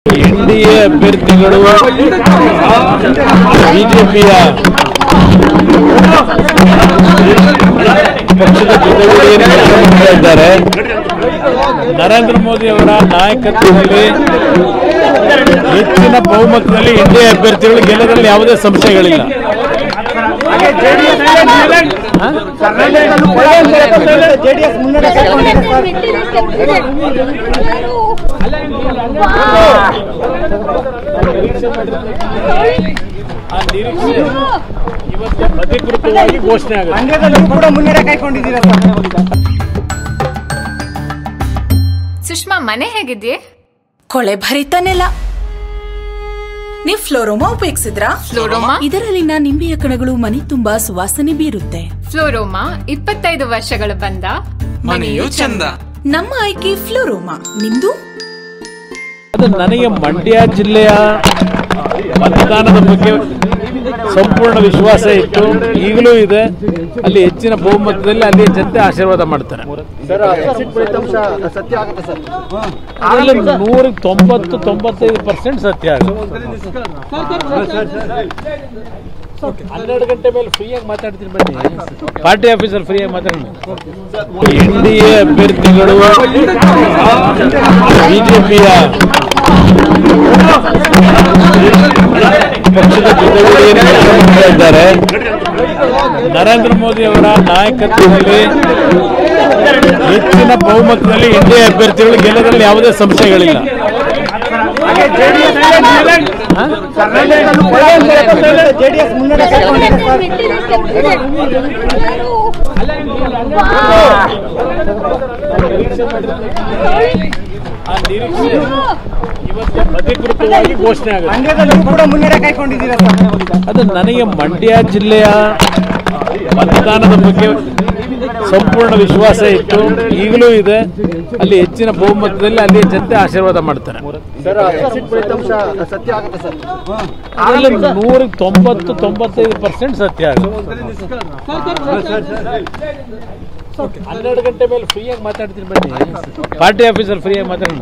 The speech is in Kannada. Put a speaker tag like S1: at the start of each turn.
S1: ಎನ್ಡಿಎ ಅಭ್ಯರ್ಥಿಗಳು ಬಿಜೆಪಿಯ ಪಕ್ಷದ ಜೊತೆಗೂಡಿಯನ್ನು ಮಾಡ್ತಾ ಇದ್ದಾರೆ. ನರೇಂದ್ರ ಮೋದಿ ಅವರ ನಾಯಕತ್ವದಲ್ಲಿ ಹೆಚ್ಚಿನ ಬಹುಮತದಲ್ಲಿ ಎನ್ಡಿಎ ಅಭ್ಯರ್ಥಿಗಳು ಗೆಲ್ಲುವುದರಲ್ಲಿ ಯಾವುದೇ ಸಂಶಯಗಳಿಲ್ಲ. ಇವತ್ತು ಅಧಿಕೃತವಾಗಿ ಘೋಷಣೆ ಆಗುತ್ತೆ.
S2: ಸುಷ್ಮಾ, ಮನೆ ಹೇಗಿದ್ಯೆ?
S3: ಕೊಳೆ ಭರಿತಾನೆಲ್ಲ. ನೀವು ಫ್ಲೋರೋಮಾ ಉಪಯೋಗಿಸಿದ್ರಾ?
S2: ಫ್ಲೋರೋಮಾ
S3: ಇದರಲ್ಲಿನ ನಿಂಬೆಯ ಕಣಗಳು ಮನೆ ತುಂಬಾ ಸುವಾಸನೆ ಬೀರುತ್ತೆ.
S2: ಫ್ಲೋರೋಮಾ 25 ವರ್ಷಗಳ ಬಂದ
S4: ಮನೆಯೂ ಚಂದ.
S3: ನಮ್ಮ ಆಯ್ಕೆ ಫ್ಲೋರೋಮಾ. ನಿಮ್ದು?
S1: ಅದು ನನಗೆ ಮಂಡ್ಯ ಜಿಲ್ಲೆಯ ಮತದಾನದ ಬಗ್ಗೆ ಸಂಪೂರ್ಣ ವಿಶ್ವಾಸ ಇತ್ತು, ಈಗಲೂ ಇದೆ. ಅಲ್ಲಿ ಹೆಚ್ಚಿನ ಬಹುಮತದಲ್ಲಿ ಅಲ್ಲಿ ಜನತೆ ಆಶೀರ್ವಾದ ಮಾಡ್ತಾರೆ. ಅದರಲ್ಲಿ 190-95% ಸತ್ಯ ಆಗುತ್ತೆ. 12 ಗಂಟೆ ಮೇಲೆ ಫ್ರೀಯಾಗಿ ಮಾತಾಡ್ತೀನಿ ಬನ್ನಿ. ಪಾರ್ಟಿ ಆಫೀಸರ್ ಫ್ರೀಯಾಗಿ ಮಾತಾಡಿ. ಎನ್ಡಿಎ ಅಭ್ಯರ್ಥಿಗಳು ಬಿಜೆಪಿಯ ಪಕ್ಷದ ಜೊತೆಗೂಡಿಯನ್ನು ಮಾಡ್ತಾ ಇದ್ದಾರೆ. ನರೇಂದ್ರ ಮೋದಿ ಅವರ ನಾಯಕತ್ವದಲ್ಲಿ ಹೆಚ್ಚಿನ ಬಹುಮತದಲ್ಲಿ ಎನ್ಡಿಎ ಅಭ್ಯರ್ಥಿಗಳು ಗೆಲ್ಲುವುದರಲ್ಲಿ ಯಾವುದೇ ಸಂಶಯಗಳಿಲ್ಲ. ಇವತ್ತು ಅಧಿಕೃತವಾಗಿ ಘೋಷಣೆ ಆಗುತ್ತೆ. ಅದು ನನಗೆ ಮಂಡ್ಯ ಜಿಲ್ಲೆಯ ಮತದಾನದ ಬಗ್ಗೆ ಸಂಪೂರ್ಣ ವಿಶ್ವಾಸ ಇತ್ತು, ಈಗಲೂ ಇದೆ. ಅಲ್ಲಿ ಹೆಚ್ಚಿನ ಬಹುಮತದಲ್ಲಿ ಅಲ್ಲಿ ಜನತೆ ಆಶೀರ್ವಾದ ಮಾಡ್ತಾರೆ. ಅದರಲ್ಲಿ 190-95% ಸತ್ಯ ಆಗುತ್ತೆ. 12 ಗಂಟೆ ಮೇಲೆ ಫ್ರೀಯಾಗಿ ಮಾತಾಡ್ತೀನಿ ಬನ್ನಿ. ಪಾರ್ಟಿ ಆಫೀಸರ್ ಫ್ರೀಯಾಗಿ ಮಾತಾಡಿ.